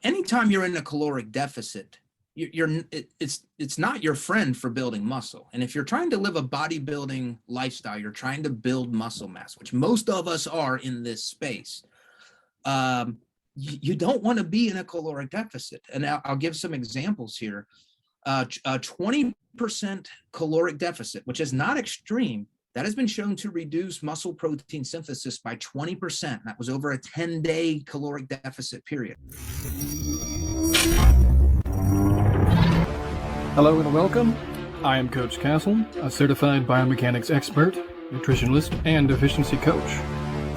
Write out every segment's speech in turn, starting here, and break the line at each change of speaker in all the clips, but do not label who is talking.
anytime you're in a caloric deficit, it's not your friend for building muscle. And if you're trying to live a bodybuilding lifestyle, you're trying to build muscle mass, which most of us are in this space. You don't want to be in a caloric deficit. And I'll give some examples here. A 20% caloric deficit, which is not extreme, that has been shown to reduce muscle protein synthesis by 20%. That was over a 10-day caloric deficit period.
Hello and welcome. I am Coach Castle, a certified biomechanics expert, nutritionalist, and efficiency coach.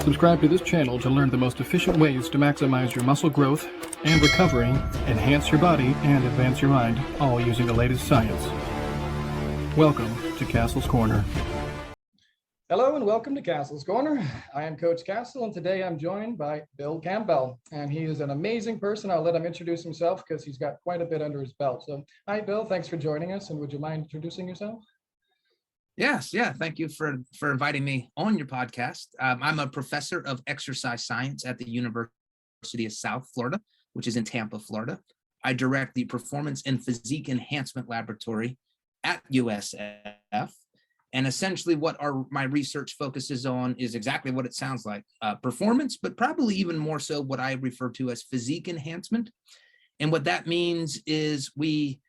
Subscribe to this channel to learn the most efficient ways to maximize your muscle growth and recovery, enhance your body, and advance your mind, all using the latest science. Welcome to Castle's Corner.
Hello and welcome to Castle's Corner. I am Coach Castle, and today I'm joined by Bill Campbell, and he is an amazing person. I'll let him introduce himself because he's got quite a bit under his belt. So, hi, Bill. Thanks for joining us, and would you mind introducing yourself?
Yes, yeah. Thank you for inviting me on your podcast. I'm a professor of exercise science at the University of South Florida, which is in Tampa, Florida. I direct the Performance and Physique Enhancement Laboratory at USF. And essentially what my research focuses on is exactly what it sounds like, performance, but probably even more so what I refer to as physique enhancement. And what that means is we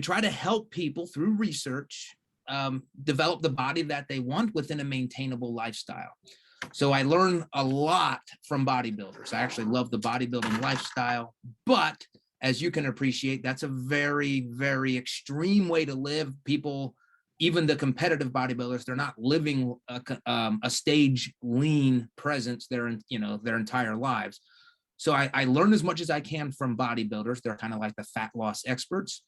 try to help people through research develop the body that they want within a maintainable lifestyle. So I learn a lot from bodybuilders. I actually love the bodybuilding lifestyle, but as you can appreciate, that's a very, very extreme way to live. People, even the competitive bodybuilders, they're not living a stage lean presence their entire lives. So I learn as much as I can from bodybuilders. They're kind of like the fat loss experts.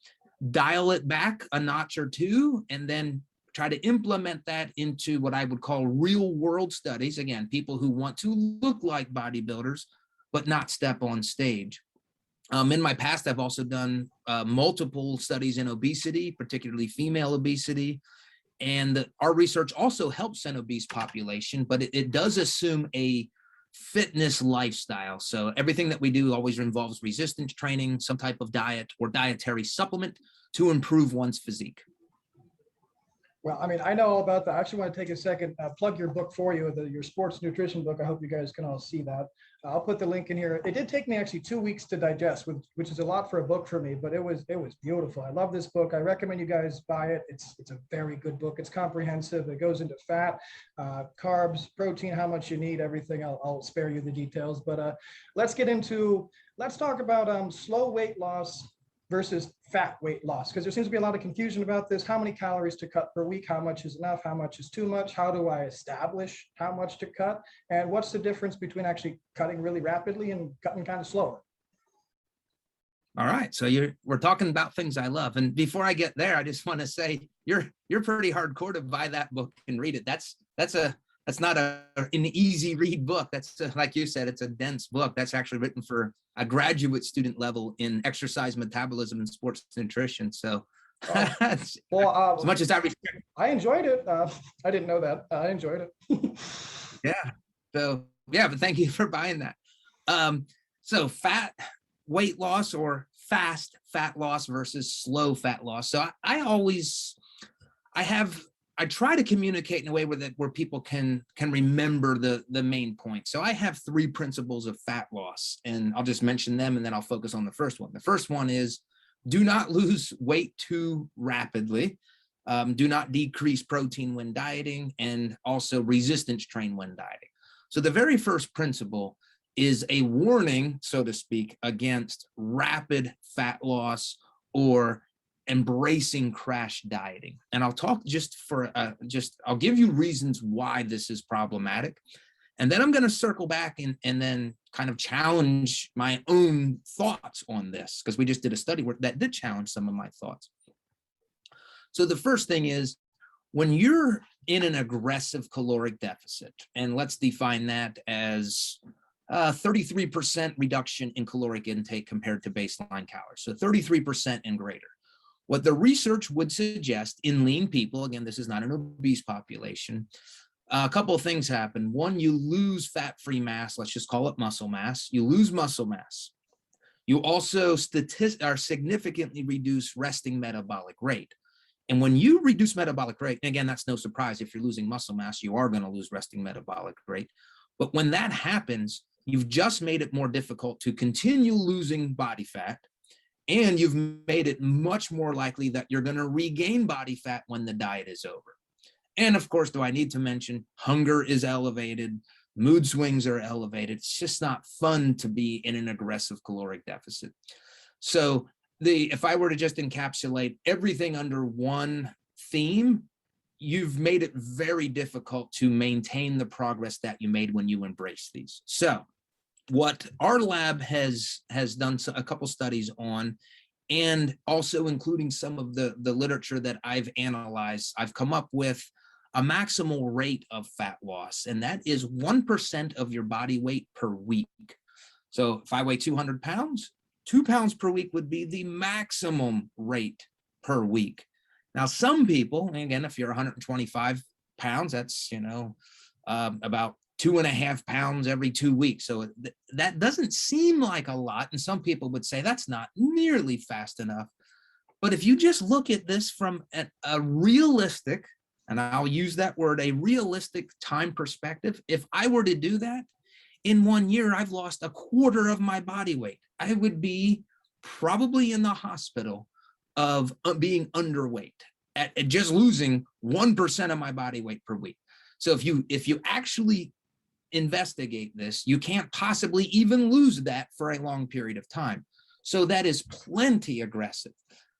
Dial it back a notch or two, and then try to implement that into what I would call real world studies. Again, people who want to look like bodybuilders, but not step on stage. In my past, I've also done multiple studies in obesity, particularly female obesity. And our research also helps an obese population, but it does assume a fitness lifestyle. So everything that we do always involves resistance training, some type of diet or dietary supplement to improve one's physique.
Well, I mean, I know all about that. I actually want to take a second, plug your book for you, your sports nutrition book. I hope you guys can all see that. I'll put the link in here. It did take me actually 2 weeks to digest, which is a lot for a book for me, but it was beautiful. I love this book. I recommend you guys buy it. It's a very good book. It's comprehensive. It goes into fat, carbs, protein, how much you need, everything. I'll spare you the details, but let's talk about slow weight loss versus fat weight loss, because there seems to be a lot of confusion about this. How many calories to cut per week? How much is enough? How much is too much? How do I establish how much to cut? And what's the difference between actually cutting really rapidly and cutting kind of slower?
All right, so we're talking about things I love. And before I get there, I just want to say you're pretty hardcore to buy that book and read it. That's not an easy read book. That's like you said, it's a dense book. That's actually written for a graduate student level in exercise metabolism and sports nutrition. So as much as
I enjoyed it. I didn't know that. I enjoyed it.
Yeah. So yeah, but thank you for buying that. So fat weight loss or fast fat loss versus slow fat loss. So I try to communicate in a way where people can remember the main point. So I have 3 principles of fat loss, and I'll just mention them and then I'll focus on the first one. The first one is do not lose weight too rapidly. Do not decrease protein when dieting, and also resistance train when dieting. So the very first principle is a warning, so to speak, against rapid fat loss or embracing crash dieting. And I'll talk I'll give you reasons why this is problematic. And then I'm going to circle back and then kind of challenge my own thoughts on this, because we just did a study that did challenge some of my thoughts. So the first thing is, when you're in an aggressive caloric deficit, and let's define that as 33% reduction in caloric intake compared to baseline calories. So 33% and greater. What the research would suggest in lean people, again, this is not an obese population, a couple of things happen. One, you lose fat-free mass. Let's just call it muscle mass. You lose muscle mass. You also significantly reduce resting metabolic rate. And when you reduce metabolic rate, and again, that's no surprise. If you're losing muscle mass, you are going to lose resting metabolic rate. But when that happens, you've just made it more difficult to continue losing body fat. And you've made it much more likely that you're going to regain body fat when the diet is over. And of course, do I need to mention hunger is elevated, mood swings are elevated. It's just not fun to be in an aggressive caloric deficit. So if I were to just encapsulate everything under one theme, you've made it very difficult to maintain the progress that you made when you embrace these. So what our lab has done a couple studies on, and also including some of the literature that I've analyzed, I've come up with a maximal rate of fat loss, and that is 1% of your body weight per week. So if I weigh 200 pounds, 2 pounds per week would be the maximum rate per week. Now, some people, and again, if you're 125 pounds, that's, about 2.5 pounds every 2 weeks. So that doesn't seem like a lot. And some people would say that's not nearly fast enough. But if you just look at this from a realistic, and I'll use that word, a realistic time perspective, if I were to do that, in 1 year, I've lost a quarter of my body weight. I would be probably in the hospital of being underweight at just losing 1% of my body weight per week. So if you actually investigate this, you can't possibly even lose that for a long period of time. So that is plenty aggressive.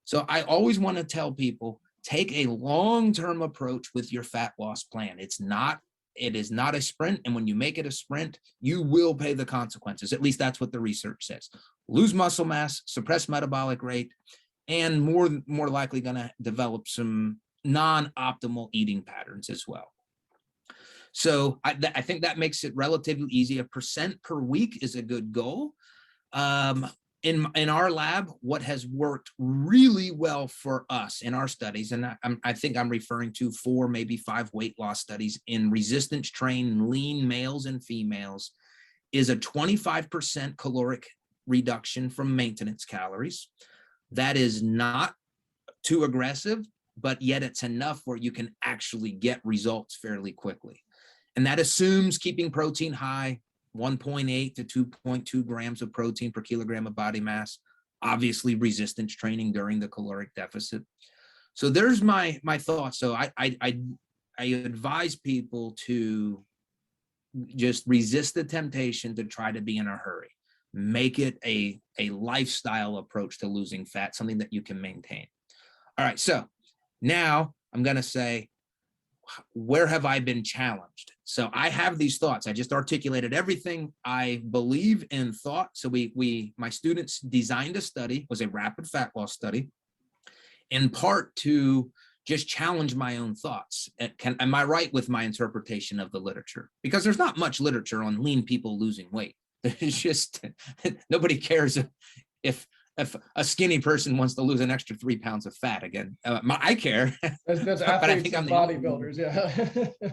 So I always want to tell people, take a long-term approach with your fat loss plan. It is not a sprint. And when you make it a sprint, you will pay the consequences. At least that's what the research says. Lose muscle mass, suppress metabolic rate, and more likely going to develop some non-optimal eating patterns as well. So I think that makes it relatively easy. 1% per week is a good goal. In our lab, what has worked really well for us in our studies, and I think I'm referring to 4, maybe 5 weight loss studies in resistance trained lean males and females, is a 25% caloric reduction from maintenance calories. That is not too aggressive, but yet it's enough where you can actually get results fairly quickly. And that assumes keeping protein high, 1.8 to 2.2 grams of protein per kilogram of body mass, obviously resistance training during the caloric deficit. So there's my thoughts. So I advise people to just resist the temptation to try to be in a hurry. Make it a lifestyle approach to losing fat, something that you can maintain. All right, so now I'm going to say, where have I been challenged? So I have these thoughts. I just articulated everything I believe in thought. So my students designed a study, it was a rapid fat loss study, in part to just challenge my own thoughts. Am I right with my interpretation of the literature? Because there's not much literature on lean people losing weight. It's just, nobody cares if a skinny person wants to lose an extra 3 pounds of fat. Again, I care.
That's
but I
athletes
think I'm
and
the
bodybuilders, yeah.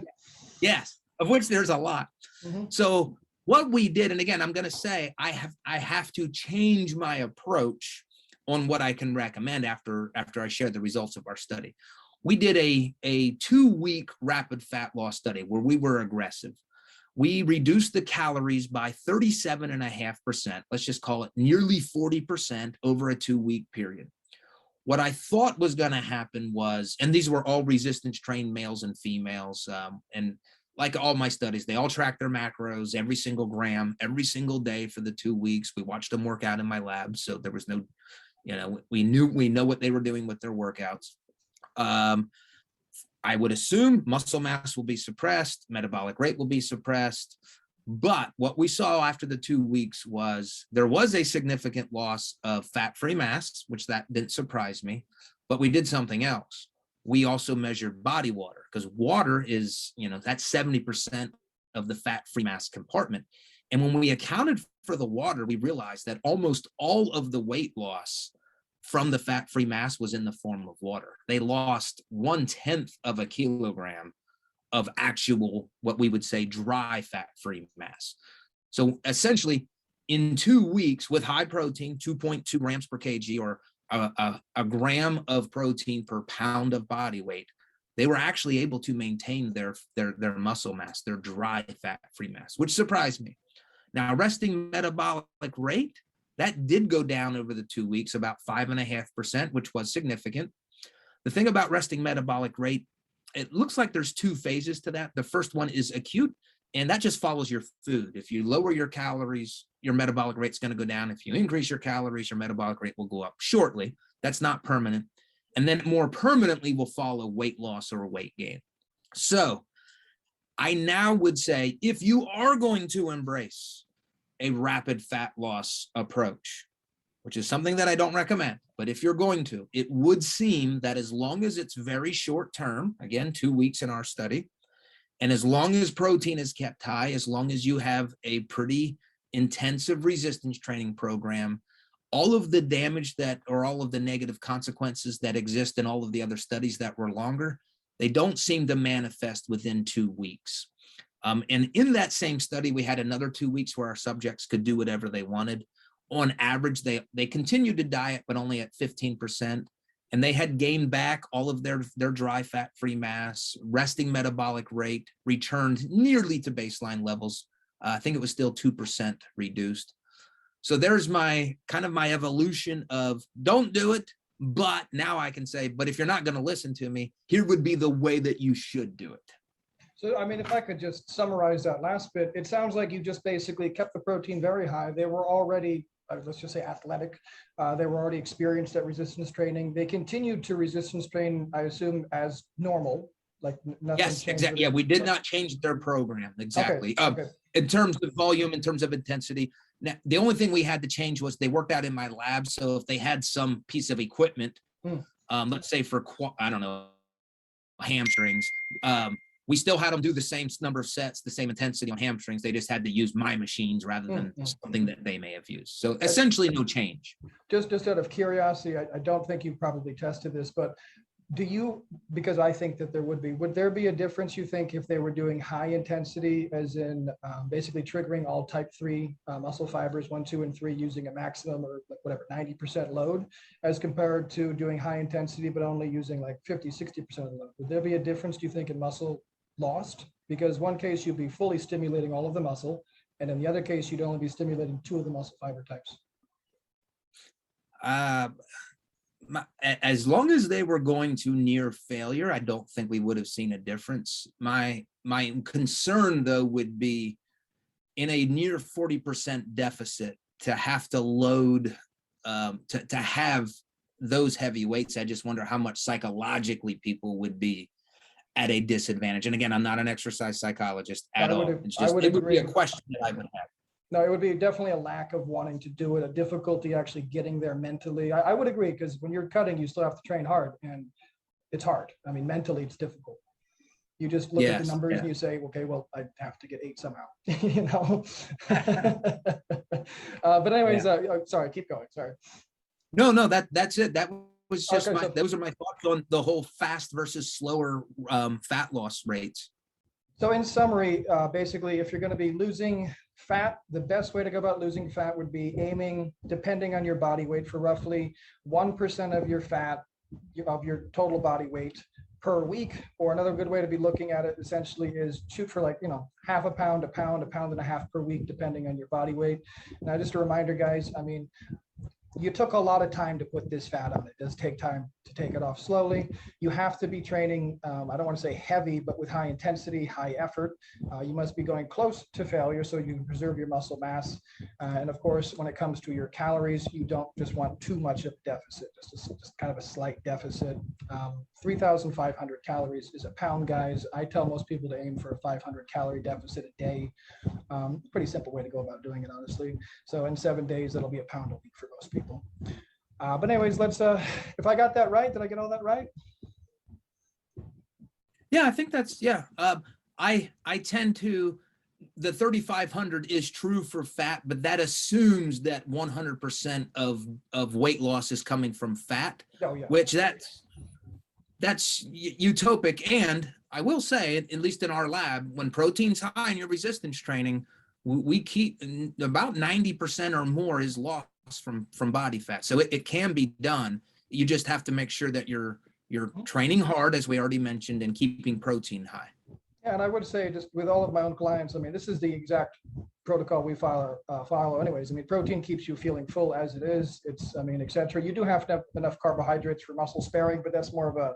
Yes, of which there's a lot.
Mm-hmm.
So what we did, and again, I'm going to say I have to change my approach on what I can recommend after I share the results of our study. We did a 2-week rapid fat loss study where we were aggressive. We reduced the calories by 37.5%. Let's just call it nearly 40% over a 2-week period. What I thought was going to happen was, and these were all resistance trained males and females, and like all my studies, they all track their macros, every single gram, every single day for the 2 weeks. We watched them work out in my lab, so there was no, we know what they were doing with their workouts. I would assume muscle mass will be suppressed, metabolic rate will be suppressed. But what we saw after the 2 weeks was there was a significant loss of fat-free mass, which that didn't surprise me. But we did something else. We also measured body water, because water is, that's 70% of the fat-free mass compartment. And when we accounted for the water, we realized that almost all of the weight loss from the fat-free mass was in the form of water. They lost 1/10 of a kilogram of actual, what we would say, dry fat-free mass. So essentially, in 2 weeks with high protein, 2.2 grams per kg, or a gram of protein per pound of body weight, they were actually able to maintain their muscle mass, their dry fat-free mass, which surprised me. Now, resting metabolic rate, that did go down over the 2 weeks, about 5.5%, which was significant. The thing about resting metabolic rate, it looks like there's 2 phases to that. The first one is acute, and that just follows your food. If you lower your calories, your metabolic rate's going to go down. If you increase your calories, your metabolic rate will go up shortly. That's not permanent. And then more permanently will follow weight loss or weight gain. So I now would say, if you are going to embrace a rapid fat loss approach, which is something that I don't recommend, but if you're going to, it would seem that as long as it's very short term, again, 2 weeks in our study, and as long as protein is kept high, as long as you have a pretty intensive resistance training program, all of the damage that, or all of the negative consequences that exist in all of the other studies that were longer, they don't seem to manifest within 2 weeks. And in that same study, we had another 2 weeks where our subjects could do whatever they wanted. On average, they continued to diet, but only at 15%. And they had gained back all of their dry fat-free mass, resting metabolic rate returned nearly to baseline levels. I think it was still 2% reduced. So there's my kind of my evolution of don't do it, but now I can say, but if you're not going to listen to me, here would be the way that you should do it.
So, I mean, if I could just summarize that last bit, it sounds like you just basically kept the protein very high. They were already, let's just say, athletic. They were already experienced at resistance training. They continued to resistance train, I assume, as normal, like nothing.
Yes, exactly. Yeah, we did not change their program. Exactly.
Okay.
In terms of volume, in terms of intensity. Now, the only thing we had to change was they worked out in my lab. So if they had some piece of equipment, let's say for, I don't know, hamstrings, we still had them do the same number of sets, the same intensity on hamstrings. They just had to use my machines rather than something that they may have used. So essentially no change.
Just out of curiosity, I don't think you probably tested this, but do you, because I think that would there be a difference, you think, if they were doing high intensity, as in basically triggering all type 3 muscle fibers, 1, 2, and 3, using a maximum or whatever, 90% load, as compared to doing high intensity, but only using like 50, 60% of the load? Would there be a difference, do you think, in muscle lost? Because one case you'd be fully stimulating all of the muscle, and in the other case, you'd only be stimulating 2 of the muscle fiber types.
As long as they were going to near failure, I don't think we would have seen a difference. My concern, though, would be in a near 40% deficit to have to load, to have those heavy weights. I just wonder how much psychologically people would be at a disadvantage. And again, I'm not an exercise psychologist at all. It's just, it would be a question that I would have.
No, it would be definitely a lack of wanting to do it, a difficulty actually getting there mentally. I would agree, because when you're cutting, you still have to train hard, and it's hard. I mean, mentally, it's difficult. You just look at the numbers and you say, okay, well, I have to get 8 somehow, you know? But anyways, sorry, keep going, sorry.
No, that's it. That was just those are my thoughts on the whole fast versus slower fat loss rates.
So in summary, basically, if you're going to be losing fat, the best way to go about losing fat would be aiming, depending on your body weight, for roughly 1% of your fat, of your total body weight per week. Or another good way to be looking at it essentially is shoot for, like, half a pound, a pound and a half per week, depending on your body weight. Now, just a reminder, guys, I mean, you took a lot of time to put this fat on. It does take time to take it off slowly. You have to be training, I don't want to say heavy, but with high intensity, high effort. You must be going close to failure so you can preserve your muscle mass. And of course, when it comes to your calories, you don't just want too much of a deficit, just kind of a slight deficit. 3,500 calories is a pound, guys. I tell most people to aim for a 500 calorie deficit a day. Pretty simple way to go about doing it, honestly. So in 7 days, that'll be a pound a week for most people. But anyways, let's, if I got that right, did I get all that right?
Yeah, I think that's, I tend to, the 3,500 is true for fat, but that assumes that 100% of weight loss is coming from fat, which that's utopic. And I will say, at least in our lab, when protein's high in your resistance training, we keep about 90% or more is lost from body fat. So it can be done. You just have to make sure that you're training hard, as we already mentioned, and keeping protein high.
Yeah, and I would say, just with all of my own clients, I mean, this is the exact protocol we follow anyways. I mean, protein keeps you feeling full as it is. It's, I mean, et cetera. You do have to have enough carbohydrates for muscle sparing, but that's more of a,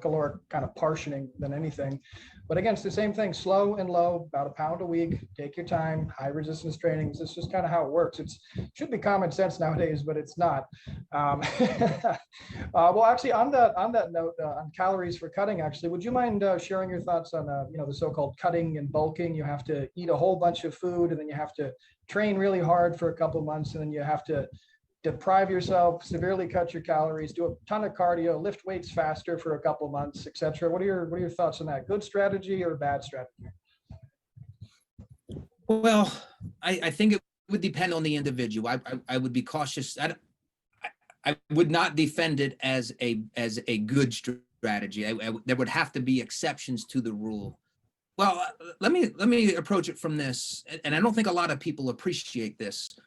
caloric kind of partitioning than anything. But again, it's the same thing, slow and low, about a pound a week. Take your time, high resistance trainings. It's just kind of how it works. It should be common sense nowadays, but it's not. Well, actually, on that note, on calories for cutting, actually, would you mind sharing your thoughts on the so-called cutting and bulking? You have to eat a whole bunch of food, and then you have to train really hard for a couple of months, and then you have to deprive yourself, severely cut your calories, do a ton of cardio, lift weights faster for a couple of months, etc. What are your thoughts on that? Good strategy or bad strategy?
Well, I think it would depend on the individual. I would be cautious. I would not defend it as a good strategy. There would have to be exceptions to the rule. Well, let me approach it from this, and I don't think a lot of people appreciate this.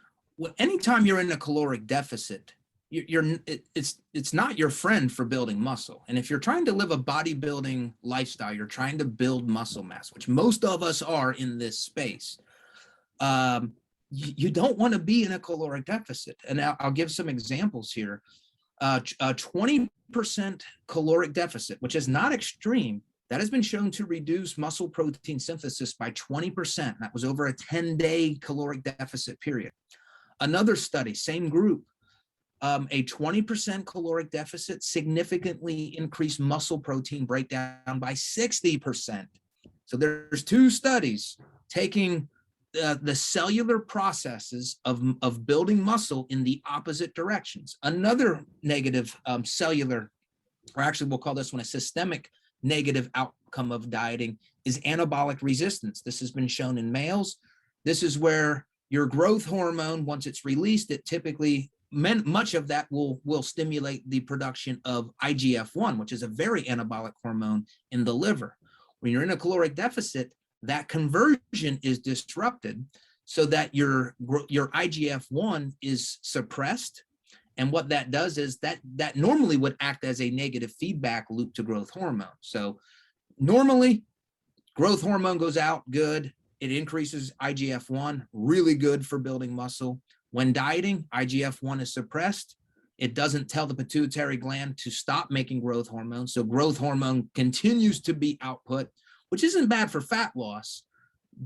Anytime you're in a caloric deficit, it's not your friend for building muscle. And if you're trying to live a bodybuilding lifestyle, you're trying to build muscle mass, which most of us are in this space. You don't want to be in a caloric deficit. And I'll give some examples here. 20% caloric deficit, which is not extreme, that has been shown to reduce muscle protein synthesis by 20%. That was over a 10-day caloric deficit period. Another study, same group, a 20% caloric deficit significantly increased muscle protein breakdown by 60%. So there's two studies taking the cellular processes of building muscle in the opposite directions. Another negative cellular, or actually we'll call this one a systemic negative outcome of dieting, is anabolic resistance. This has been shown in males. This is where your growth hormone, once it's released, it typically, much of that will stimulate the production of IGF-1, which is a very anabolic hormone in the liver. When you're in a caloric deficit, that conversion is disrupted so that your IGF-1 is suppressed. And what that does is that normally would act as a negative feedback loop to growth hormone. So normally, growth hormone goes out, good. It increases IGF-1, really good for building muscle. When dieting, IGF-1 is suppressed. It doesn't tell the pituitary gland to stop making growth hormone. So growth hormone continues to be output, which isn't bad for fat loss.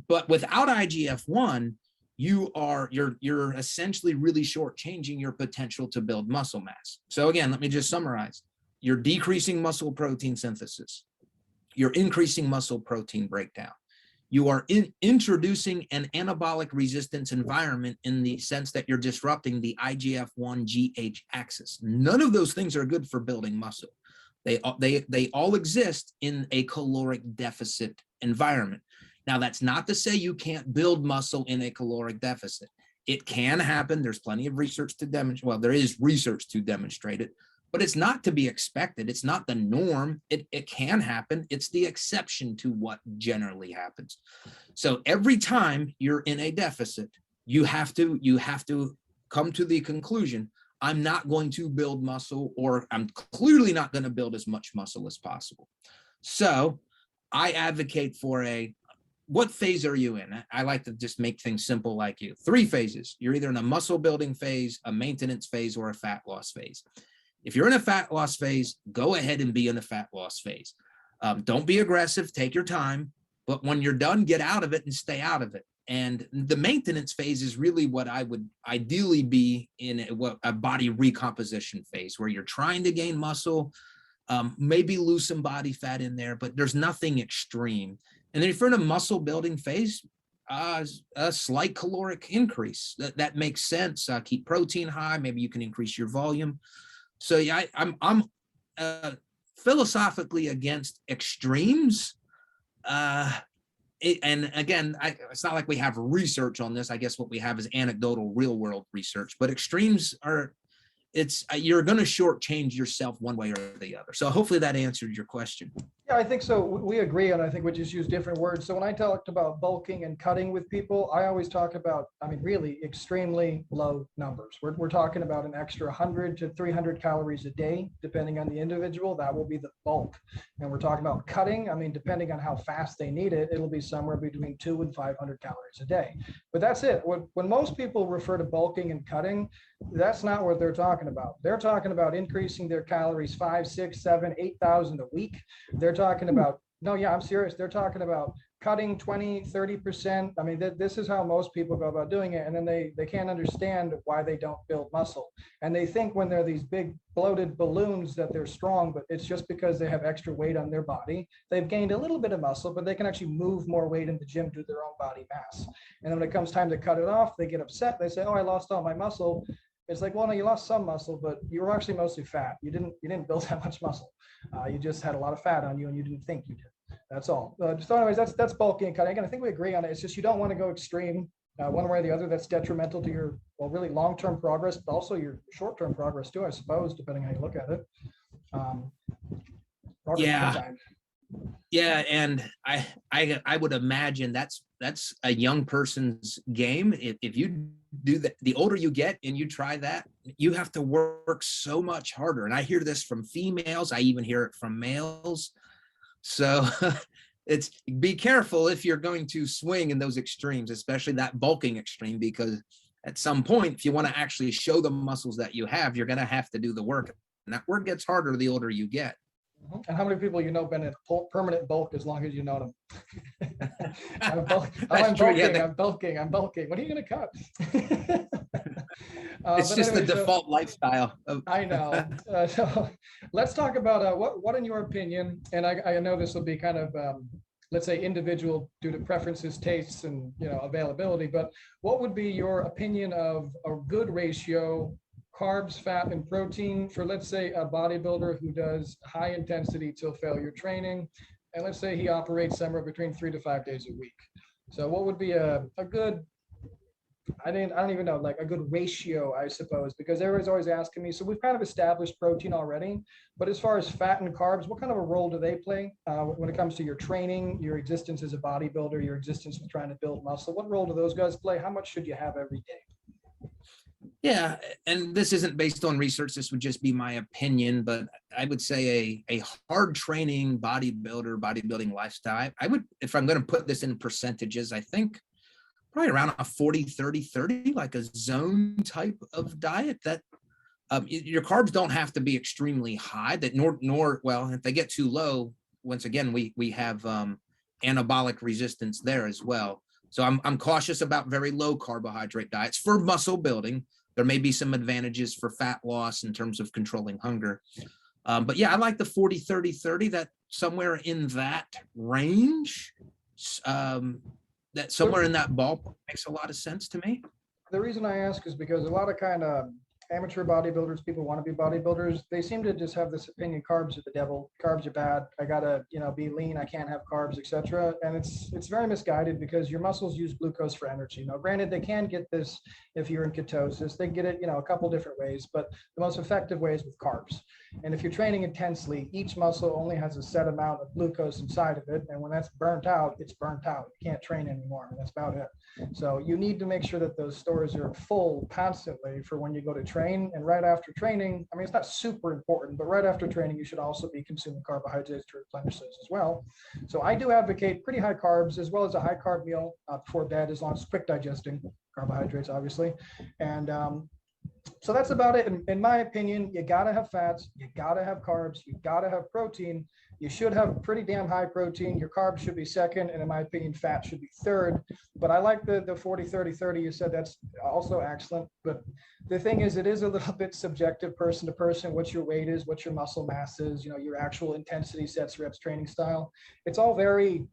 But without IGF-1, you're essentially really shortchanging your potential to build muscle mass. So again, let me just summarize. You're decreasing muscle protein synthesis. You're increasing muscle protein breakdown. You are introducing an anabolic resistance environment in the sense that you're disrupting the IGF-1 GH axis. None of those things are good for building muscle. They all exist in a caloric deficit environment. Now, that's not to say you can't build muscle in a caloric deficit. It can happen. There's plenty of research to demonstrate. Well, there is research to demonstrate it, but it's not to be expected. It's not the norm. It can happen. It's the exception to what generally happens. So every time you're in a deficit, you have to come to the conclusion, I'm not going to build muscle, or I'm clearly not going to build as much muscle as possible. So I advocate for what phase are you in? I like to just make things simple like you. 3 phases. You're either in a muscle building phase, a maintenance phase, or a fat loss phase. If you're in a fat loss phase, go ahead and be in a fat loss phase. Don't be aggressive, take your time, but when you're done, get out of it and stay out of it. And the maintenance phase is really what I would ideally be in, a body recomposition phase, where you're trying to gain muscle, maybe lose some body fat in there, but there's nothing extreme. And then if you're in a muscle building phase, a slight caloric increase, that makes sense. Keep protein high, maybe you can increase your volume. So yeah, I'm philosophically against extremes. And again, it's not like we have research on this. I guess what we have is anecdotal real world research, but extremes you're going to shortchange yourself one way or the other. So hopefully that answered your question.
Yeah, I think so. We agree, and I think we just use different words. So when I talked about bulking and cutting with people, I always talk about, I mean, really extremely low numbers. We're talking about an extra 100 to 300 calories a day, depending on the individual. That will be the bulk. And we're talking about cutting. I mean, depending on how fast they need it, it'll be somewhere between 2 and 500 calories a day. But that's it. When most people refer to bulking and cutting, that's not what they're talking about. They're talking about increasing their calories 5, 6, 7, 8,000 a week. They're talking about, no, yeah, I'm serious. They're talking about cutting 20, 30%. I mean, this is how most people go about doing it. And then they can't understand why they don't build muscle. And they think when they're these big bloated balloons that they're strong, but it's just because they have extra weight on their body. They've gained a little bit of muscle, but they can actually move more weight in the gym to their own body mass. And then when it comes time to cut it off, they get upset. They say, oh, I lost all my muscle. It's like, well, no, you lost some muscle, but you were actually mostly fat. You didn't build that much muscle. You just had a lot of fat on you and you didn't think you did. That's all. So anyways, that's bulking and cutting. Again, I think we agree on it. It's just you don't want to go extreme one way or the other. That's detrimental to your, well, really long-term progress, but also your short-term progress too, I suppose, depending how you look at it.
Yeah. Yeah, and I would imagine that's a young person's game. If you do that, the older you get and you try that, you have to work so much harder. And I hear this from females. I even hear it from males. So it's be careful if you're going to swing in those extremes, especially that bulking extreme, because at some point, if you want to actually show the muscles that you have, you're going to have to do the work. And that work gets harder the older you get.
And how many people you know been in permanent bulk as long as you know them? I'm bulking. I'm bulking. What are you going to cut?
It's just anyway, the default lifestyle.
I know. So let's talk about what, in your opinion, and I know this will be kind of, let's say, individual due to preferences, tastes, and availability. But what would be your opinion of a good ratio? Carbs, fat, and protein for, let's say, a bodybuilder who does high intensity till failure training, and let's say he operates somewhere between 3 to 5 days a week. So what would be a good, I don't even know, like a good ratio, I suppose, because everybody's always asking me. So we've kind of established protein already, but as far as fat and carbs, what kind of a role do they play when it comes to your training, your existence as a bodybuilder, your existence with trying to build muscle? What role do those guys play? How much should you have every day?
Yeah, and this isn't based on research. This would just be my opinion, but I would say a hard training bodybuilding lifestyle, I would, if I'm going to put this in percentages, I think probably around a 40-30-30, like a zone type of diet that your carbs don't have to be extremely high, that nor well, if they get too low, once again, we have anabolic resistance there as well. So I'm cautious about very low carbohydrate diets for muscle building. There may be some advantages for fat loss in terms of controlling hunger. But yeah, I like the 40-30-30, that somewhere in that range, that somewhere in that ballpark makes a lot of sense to me.
The reason I ask is because a lot of kind of amateur bodybuilders, people want to be bodybuilders, they seem to just have this opinion: carbs are the devil, carbs are bad, I gotta be lean, I can't have carbs, etc. And it's very misguided, because your muscles use glucose for energy. Now granted, they can get this if you're in ketosis, they get it a couple different ways, but the most effective way is with carbs. And if you're training intensely, each muscle only has a set amount of glucose inside of it, and when that's burnt out, it's burnt out. You can't train anymore, and that's about it. So you need to make sure that those stores are full constantly for when you go to train. And right after training, I mean, it's not super important, but right after training, you should also be consuming carbohydrates to replenish those as well. So I do advocate pretty high carbs, as well as a high carb meal before bed, as long as it's quick digesting carbohydrates, obviously. And so that's about it. In my opinion, you got to have fats, you got to have carbs, you got to have protein. You should have pretty damn high protein. Your carbs should be second, and in my opinion, fat should be third. But I like the 40-30-30. You said that's also excellent. But the thing is, it is a little bit subjective, person to person, what your weight is, what your muscle mass is, your actual intensity, sets, reps, training style. It's all very,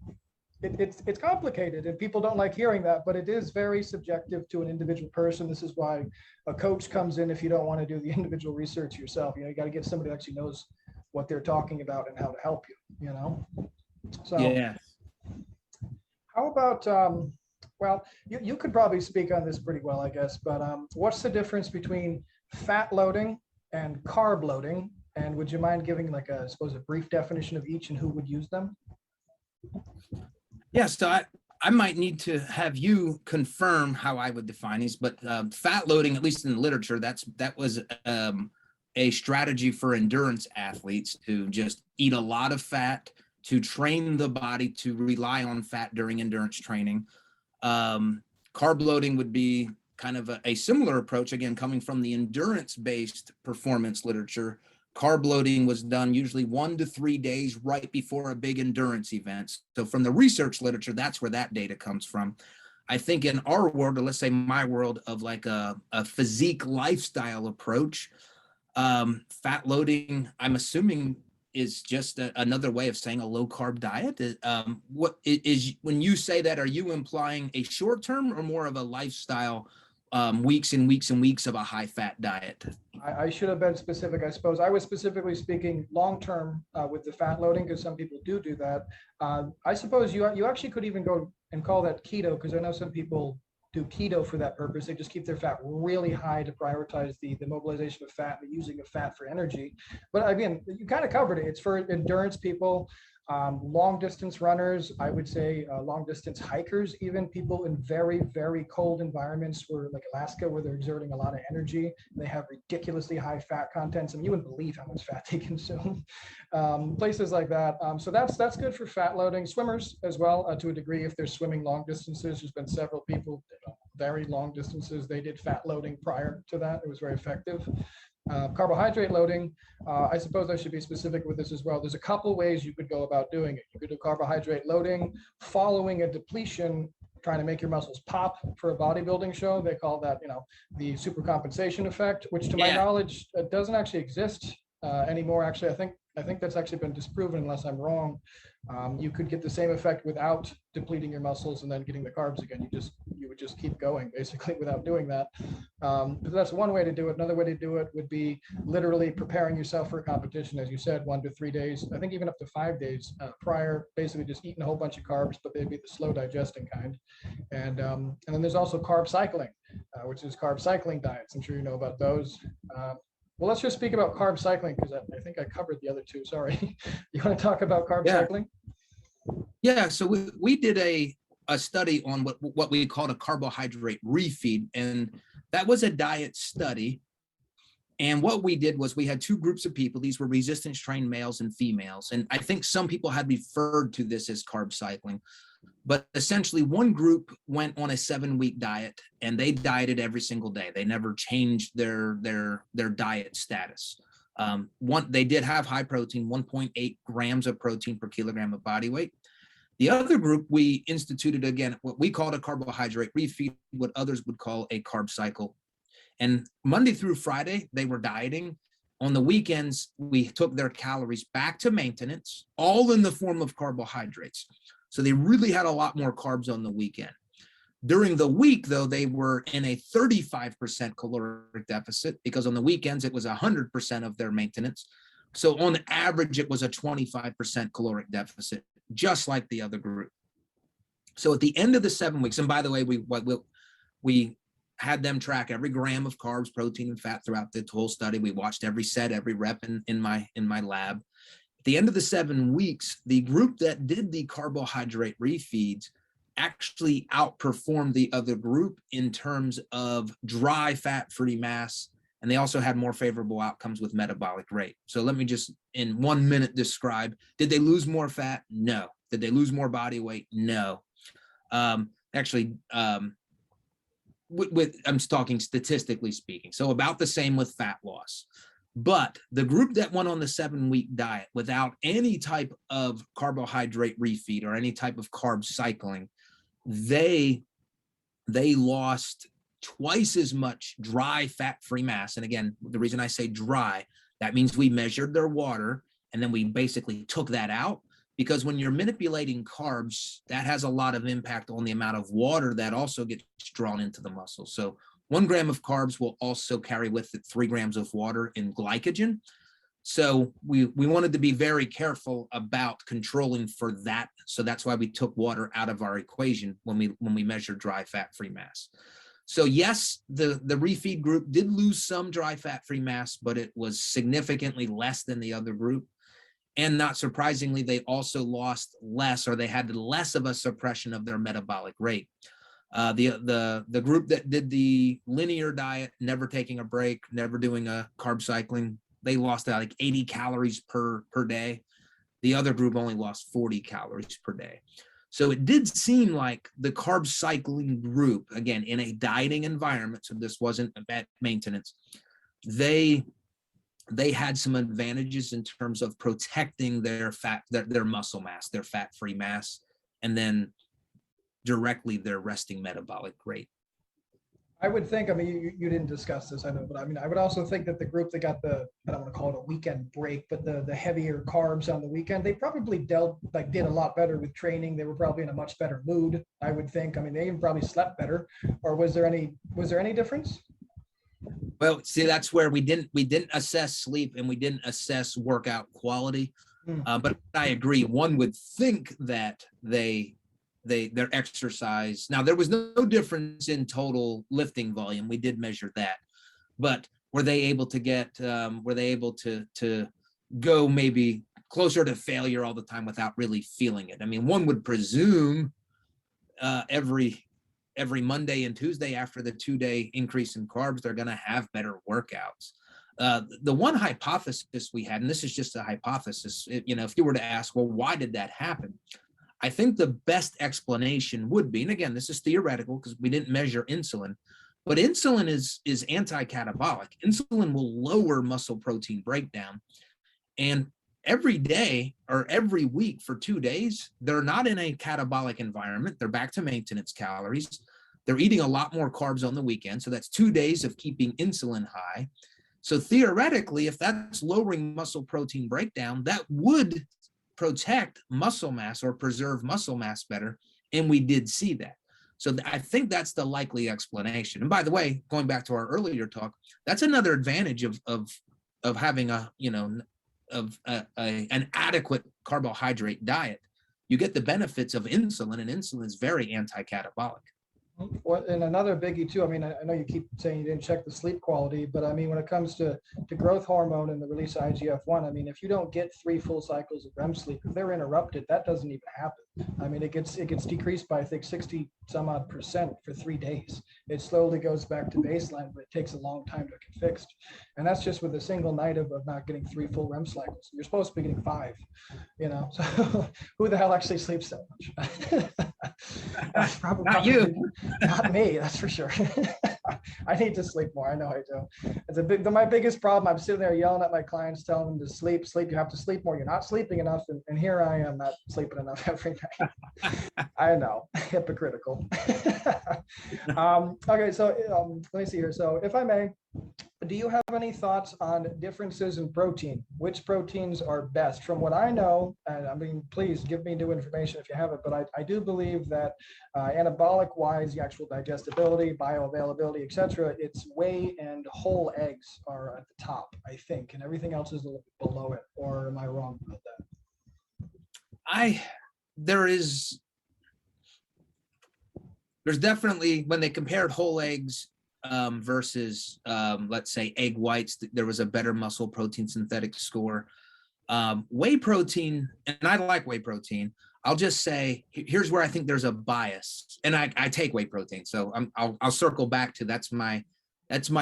it's complicated, and people don't like hearing that, but it is very subjective to an individual person. This is why a coach comes in if you don't want to do the individual research yourself. You got to get somebody who actually knows what they're talking about and how to help you, So
yeah.
How about, well, you could probably speak on this pretty well, I guess, but what's the difference between fat loading and carb loading? And would you mind giving like a, I suppose, a brief definition of each and who would use them?
Yeah, so I might need to have you confirm how I would define these, but fat loading, at least in the literature, that was a strategy for endurance athletes to just eat a lot of fat to train the body to rely on fat during endurance training. Carb loading would be kind of a similar approach, again, coming from the endurance-based performance literature. Carb loading was done usually 1 to 3 days right before a big endurance event. So from the research literature, that's where that data comes from. I think in our world, or let's say my world, of like a physique lifestyle approach, fat loading, I'm assuming, is just another way of saying a low carb diet. What is, when you say that, are you implying a short term or more of a lifestyle, weeks and weeks and weeks of a high fat diet?
I should have been specific, I suppose. I was specifically speaking long-term with the fat loading, because some people do that. I suppose you actually could even go and call that keto, because I know some people do keto for that purpose. They just keep their fat really high to prioritize the mobilization of fat, the using of fat for energy. But again, you kind of covered it. It's for endurance people, long distance runners, I would say long distance hikers, even people in very, very cold environments where, like Alaska, where they're exerting a lot of energy. They have ridiculously high fat contents. I mean, you wouldn't believe how much fat they consume. Places like that. So that's good for fat loading. Swimmers as well, to a degree, if they're swimming long distances. There's been several people, very long distances, they did fat loading prior to that. It was very effective. Carbohydrate loading, I suppose I should be specific with this as well. There's a couple ways you could go about doing it. You could do carbohydrate loading following a depletion, trying to make your muscles pop for a bodybuilding show. They call that, the supercompensation effect, which to my knowledge doesn't actually exist anymore. Actually, I think that's actually been disproven, unless I'm wrong. You could get the same effect without depleting your muscles and then getting the carbs again. You would just keep going basically without doing that. But that's one way to do it. Another way to do it would be literally preparing yourself for a competition, as you said, 1 to 3 days, I think even up to 5 days prior, basically just eating a whole bunch of carbs, but they'd be the slow digesting kind. And then there's also carb cycling, which is carb cycling diets. I'm sure you know about those. Well, let's just speak about carb cycling, because I think I covered the other two. Sorry. You want to talk about carb cycling?
Yeah. So we did a study on what we called a carbohydrate refeed, and that was a diet study. And what we did was we had 2 groups of people. These were resistance trained males and females. And I think some people had referred to this as carb cycling. But essentially, one group went on a 7-week diet, and they dieted every single day. They never changed their diet status. They did have high protein, 1.8 grams of protein per kilogram of body weight. The other group, we instituted, again, what we called a carbohydrate refeed, what others would call a carb cycle. And Monday through Friday, they were dieting. On the weekends, we took their calories back to maintenance, all in the form of carbohydrates. So they really had a lot more carbs on the weekend. During the week, though, they were in a 35% caloric deficit, because on the weekends, it was 100% of their maintenance. So on average, it was a 25% caloric deficit, just like the other group. So at the end of the 7 weeks, and by the way, we had them track every gram of carbs, protein, and fat throughout the whole study. We watched every set, every rep in my lab. At the end of the 7 weeks, the group that did the carbohydrate refeeds actually outperformed the other group in terms of dry fat-free mass, and they also had more favorable outcomes with metabolic rate. So let me just, in 1 minute, describe. Did they lose more fat? No. Did they lose more body weight? No. Actually, I'm talking statistically speaking. So about the same with fat loss. But the group that went on the 7-week diet without any type of carbohydrate refeed or any type of carb cycling, they lost twice as much dry fat-free mass. And again, the reason I say dry, that means we measured their water and then we basically took that out, because when you're manipulating carbs, that has a lot of impact on the amount of water that also gets drawn into the muscle. So 1 gram of carbs will also carry with it 3 grams of water in glycogen. So we wanted to be very careful about controlling for that. So that's why we took water out of our equation when we measured dry fat-free mass. So yes, the refeed group did lose some dry fat-free mass, but it was significantly less than the other group. And not surprisingly, they also lost less, or they had less of a suppression of their metabolic rate. The group that did the linear diet, never taking a break, never doing a carb cycling, they lost like 80 calories per day. The other group only lost 40 calories per day. So it did seem like the carb cycling group, again, in a dieting environment, so this wasn't at maintenance, they had some advantages in terms of protecting their fat, their muscle mass, their fat-free mass, and then directly their resting metabolic rate.
I would think, I mean, you didn't discuss this, I know, but I mean, I would also think that the group that got the, I don't want to call it a weekend break, but the heavier carbs on the weekend, they probably did a lot better with training. They were probably in a much better mood, I would think. I mean, they even probably slept better. Or was there any difference?
Well, see, that's where we didn't assess sleep, and we didn't assess workout quality. But I agree. One would think that their exercise. Now, there was no difference in total lifting volume. We did measure that, but were they able to go maybe closer to failure all the time without really feeling it? I mean, one would presume every Monday and Tuesday after the 2-day increase in carbs, they're going to have better workouts. The one hypothesis we had, and this is just a hypothesis, if you were to ask, well, why did that happen? I think the best explanation would be, and again, this is theoretical because we didn't measure insulin, but insulin is anti-catabolic. Insulin will lower muscle protein breakdown. And every day or every week for 2 days, they're not in a catabolic environment. They're back to maintenance calories. They're eating a lot more carbs on the weekend. So that's 2 days of keeping insulin high. So theoretically, if that's lowering muscle protein breakdown, that would protect muscle mass or preserve muscle mass better. And we did see that. So I think that's the likely explanation. And by the way, going back to our earlier talk, that's another advantage of having an adequate carbohydrate diet. You get the benefits of insulin, and insulin is very anti-catabolic.
Well, and another biggie too, I mean, I know you keep saying you didn't check the sleep quality, but I mean, when it comes to growth hormone and the release of IGF-1, I mean, if you don't get 3 full cycles of REM sleep, if they're interrupted, that doesn't even happen. I mean, it gets decreased by, I think, 60 some odd % for 3 days. It slowly goes back to baseline, but it takes a long time to get fixed. And that's just with a single night of not getting 3 full REM cycles. You're supposed to be getting 5, so who the hell actually sleeps that much? Probably
Not you.
Not me, that's for sure. I need to sleep more. I know I do. It's my biggest problem. I'm sitting there yelling at my clients, telling them to sleep. You have to sleep more. You're not sleeping enough. And here I am not sleeping enough every night. I know, hypocritical. Okay, so let me see here. So if I may, do you have any thoughts on differences in protein? Which proteins are best? From what I know, and I mean, please give me new information if you have it, but I do believe that anabolic-wise, the actual digestibility, bioavailability, etc., it's whey and whole eggs are at the top, I think, and everything else is a little bit below it. Or am I wrong about that?
There's definitely, when they compared whole eggs versus let's say egg whites, there was a better muscle protein synthetic score. Whey protein, and I like whey protein. I'll just say, here's where I think there's a bias, and I take whey protein, so I'll circle back to that's my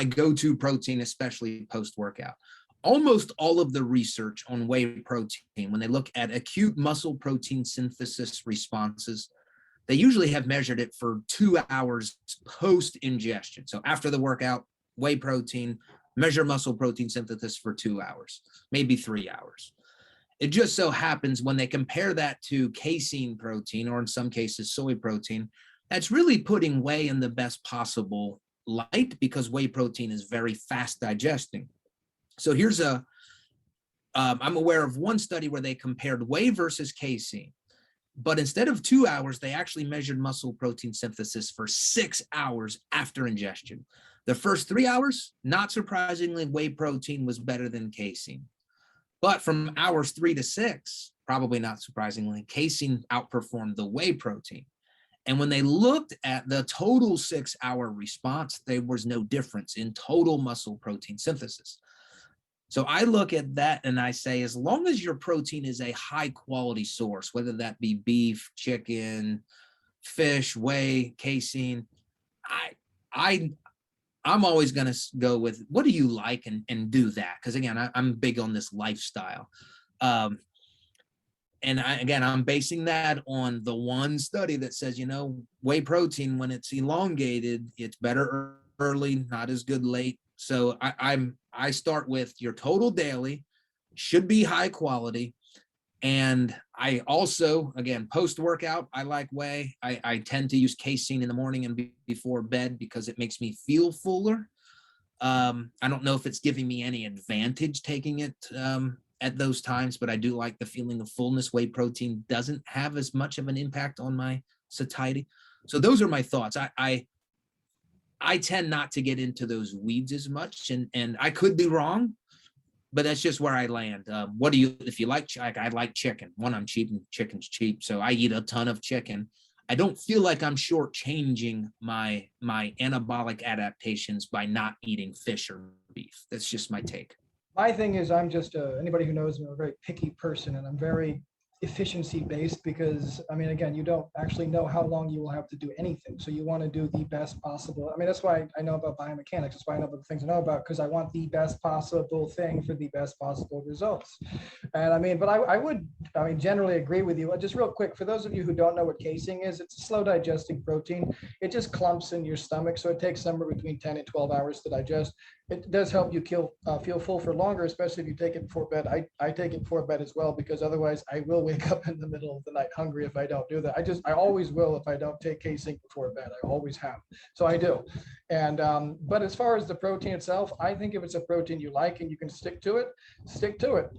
go-to protein, especially post-workout. Almost all of the research on whey protein, when they look at acute muscle protein synthesis responses, they usually have measured it for 2 hours post-ingestion. So after the workout, whey protein, measure muscle protein synthesis for 2 hours, maybe 3 hours. It just so happens when they compare that to casein protein, or in some cases soy protein, that's really putting whey in the best possible light, because whey protein is very fast digesting. So here's I'm aware of one study where they compared whey versus casein. But instead of 2 hours, they actually measured muscle protein synthesis for 6 hours after ingestion. The first 3 hours, not surprisingly, whey protein was better than casein. But from hours 3 to 6, probably not surprisingly, casein outperformed the whey protein. And when they looked at the total 6-hour response, there was no difference in total muscle protein synthesis. So I look at that and I say, as long as your protein is a high quality source, whether that be beef, chicken, fish, whey, casein, I'm always going to go with, what do you like, and do that. Because again, I'm big on this lifestyle. And I'm basing that on the one study that says, whey protein, when it's elongated, it's better early, not as good late. So I start with your total daily should be high quality. And I also, again, post-workout, I like whey. I tend to use casein in the morning and before bed because it makes me feel fuller. I don't know if it's giving me any advantage taking it at those times, but I do like the feeling of fullness. Whey protein doesn't have as much of an impact on my satiety. So those are my thoughts. I tend not to get into those weeds as much, and I could be wrong, but that's just where I land. What do you, if you like, I like chicken. One, I'm cheap and chicken's cheap. So I eat a ton of chicken. I don't feel like I'm shortchanging my anabolic adaptations by not eating fish or beef. That's just my take.
My thing is, I'm just anybody who knows me, I'm a very picky person, and I'm very efficiency based because, I mean, again, you don't actually know how long you will have to do anything. So you want to do the best possible. I mean, that's why I know about biomechanics. That's why I know about the things I know about, because I want the best possible thing for the best possible results. And I mean, but I would generally agree with you. Just real quick, for those of you who don't know what casein is, it's a slow digesting protein. It just clumps in your stomach. So it takes somewhere between 10 and 12 hours to digest. It does help you feel full for longer, especially if you take it before bed. I take it before bed as well, because otherwise I will wake up in the middle of the night hungry if I don't do that. I always will if I don't take casein before bed. I always have. So I do. And but as far as the protein itself, I think if it's a protein you like and you can stick to it, stick to it.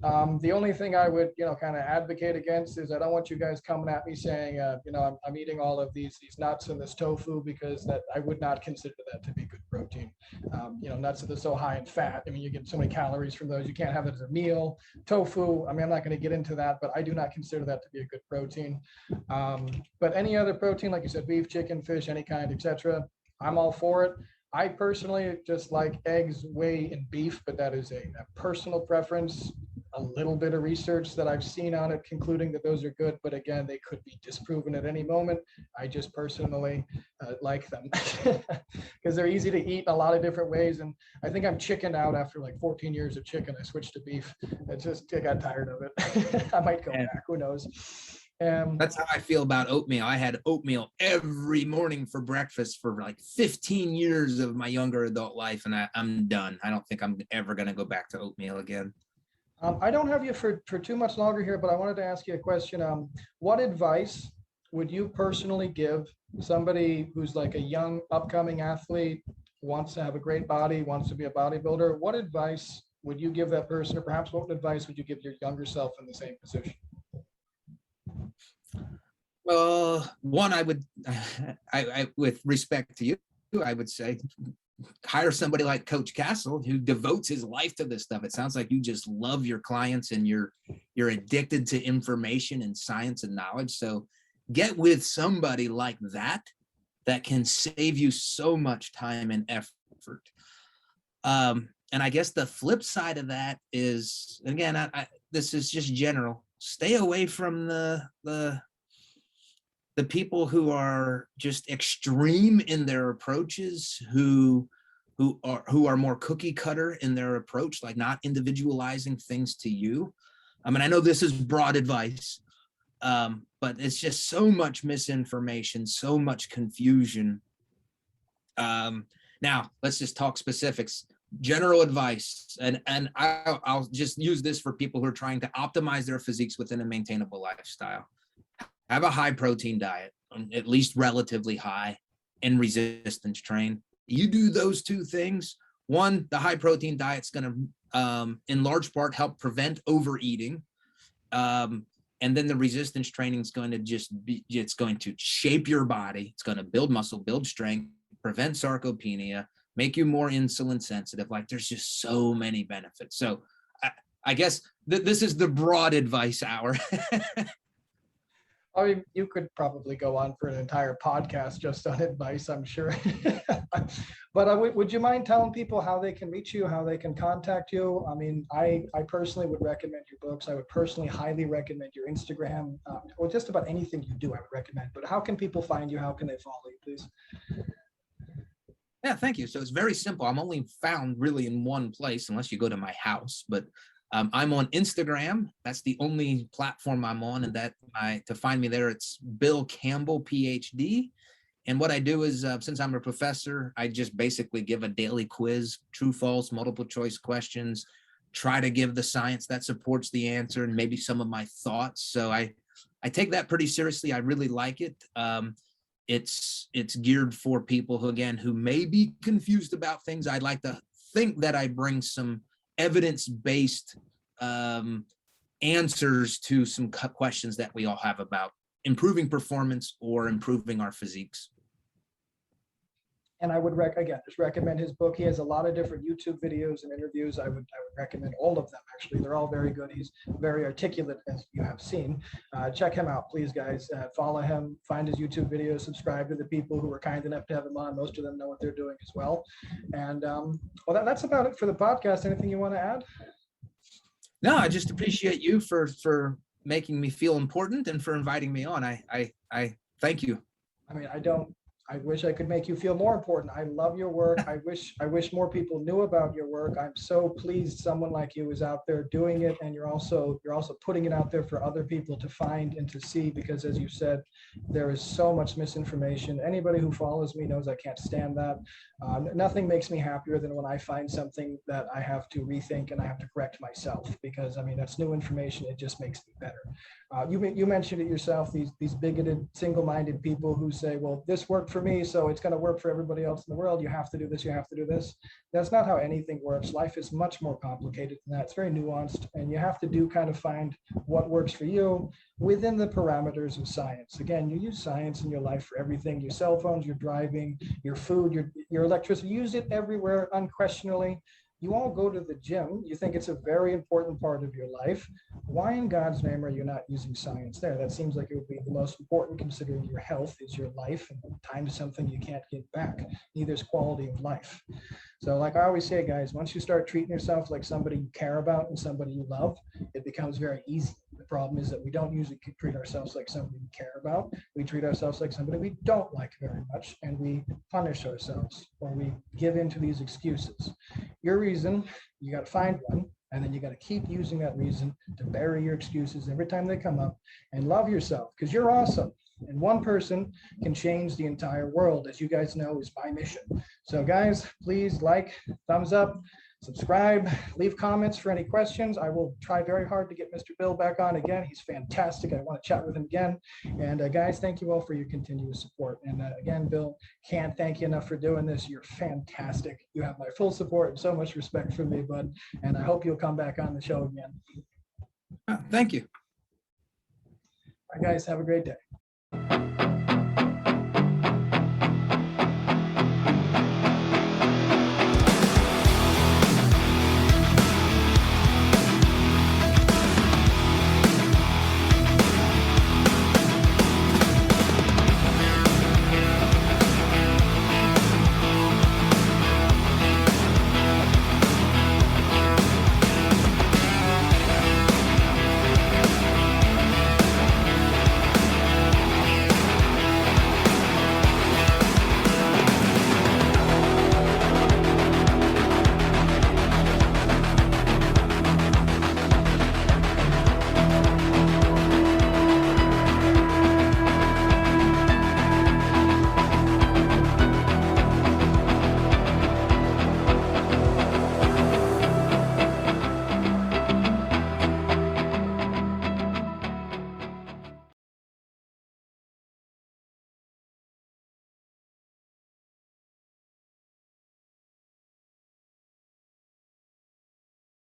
The only thing I would kind of advocate against is I don't want you guys coming at me saying I'm eating all of these nuts and this tofu, because that I would not consider that to be good protein. Nuts that are so high in fat. I mean, you get so many calories from those. You can't have it as a meal. Tofu, I mean, I'm not going to get into that, but I do not consider that to be a good protein. But any other protein, like you said, beef, chicken, fish, any kind, etc., I'm all for it. I personally just like eggs, whey, and beef, but that is a personal preference. A little bit of research that I've seen on it concluding that those are good, but again, they could be disproven at any moment. I just personally like them because they're easy to eat in a lot of different ways. And I think I'm chickened out after like 14 years of chicken. I switched to beef. I got tired of it. I might go back, who knows?
That's how I feel about oatmeal. I had oatmeal every morning for breakfast for like 15 years of my younger adult life, and I'm done. I don't think I'm ever going to go back to oatmeal again.
I don't have you for too much longer here, but I wanted to ask you a question. What advice would you personally give somebody who's like a young upcoming athlete, wants to have a great body, wants to be a bodybuilder? What advice would you give that person, or perhaps what advice would you give your younger self in the same position?
One, I would, with respect to you, I would say, hire somebody like Coach Castle, who devotes his life to this stuff. It sounds like you just love your clients and you're addicted to information and science and knowledge. So get with somebody like that can save you so much time and effort. And I guess the flip side of that is, again, this is just general. Stay away from the people who are just extreme in their approaches, who are more cookie cutter in their approach, like not individualizing things to you. I mean, I know this is broad advice, but it's just so much misinformation, so much confusion. Now let's just talk specifics. General advice, and I'll just use this for people who are trying to optimize their physiques within a maintainable lifestyle. Have a high protein diet, at least relatively high, and resistance train. You do those two things. One, the high protein diet's going to, in large part, help prevent overeating. And then the resistance training is going to it's going to shape your body. It's going to build muscle, build strength, prevent sarcopenia, make you more insulin sensitive. Like, there's just so many benefits. So I guess this is the broad advice hour.
I mean, you could probably go on for an entire podcast just on advice, I'm sure. But would you mind telling people how they can reach you, how they can contact you? I mean, I personally would recommend your books. I would personally highly recommend your Instagram, or just about anything you do, I would recommend. But how can people find you? How can they follow you, please?
Yeah, thank you. So it's very simple. I'm only found really in one place unless you go to my house, but I'm on Instagram. That's the only platform I'm on, and to find me there, it's Bill Campbell, PhD. And what I do is, since I'm a professor, I just basically give a daily quiz, true, false, multiple choice questions, try to give the science that supports the answer and maybe some of my thoughts. So I take that pretty seriously. I really like it. It's geared for people who may be confused about things. I'd like to think that I bring some evidence-based answers to some questions that we all have about improving performance or improving our physiques.
And I would just recommend his book. He has a lot of different YouTube videos and interviews. I would recommend all of them. Actually, they're all very good. He's very articulate, as you have seen. Check him out, please, guys. Follow him. Find his YouTube videos. Subscribe to the people who were kind enough to have him on. Most of them know what they're doing as well. And well, that's about it for the podcast. Anything you want to add?
No, I just appreciate you for making me feel important and for inviting me on. I thank you.
I mean, I wish I could make you feel more important. I love your work. I wish more people knew about your work. I'm so pleased someone like you is out there doing it, and you're also putting it out there for other people to find and to see, because as you said, there is so much misinformation. Anybody who follows me knows I can't stand that. Nothing makes me happier than when I find something that I have to rethink and I have to correct myself, because I mean, that's new information. It just makes me better. You mentioned it yourself, these bigoted, single-minded people who say, well, this worked for me, so it's going to work for everybody else in the world. You have to do this, you have to do this. That's not how anything works. Life is much more complicated than that. It's very nuanced, and you have to find what works for you within the parameters of science. Again, you use science in your life for everything. Your cell phones, your driving, your food, your electricity, use it everywhere unquestionably. You all go to the gym. You think it's a very important part of your life. Why in God's name are you not using science there? That seems like it would be the most important, considering your health is your life, and time is something you can't get back. Neither is quality of life. So like I always say, guys, once you start treating yourself like somebody you care about and somebody you love, it becomes very easy. The problem is that we don't usually treat ourselves like somebody we care about. We treat ourselves like somebody we don't like very much, and we punish ourselves, or we give in to these excuses. Your reason, you got to find one, and then you got to keep using that reason to bury your excuses every time they come up, and love yourself, because you're awesome. And one person can change the entire world, as you guys know, is my mission. So guys, please like, thumbs up, subscribe, leave comments for any questions. I will try very hard to get Mr. Bill back on again. He's fantastic. I want to chat with him again. And guys, thank you all for your continuous support. And again, Bill, can't thank you enough for doing this. You're fantastic. You have my full support and so much respect for me, bud. And I hope you'll come back on the show again.
Thank you.
All right, guys, have a great day.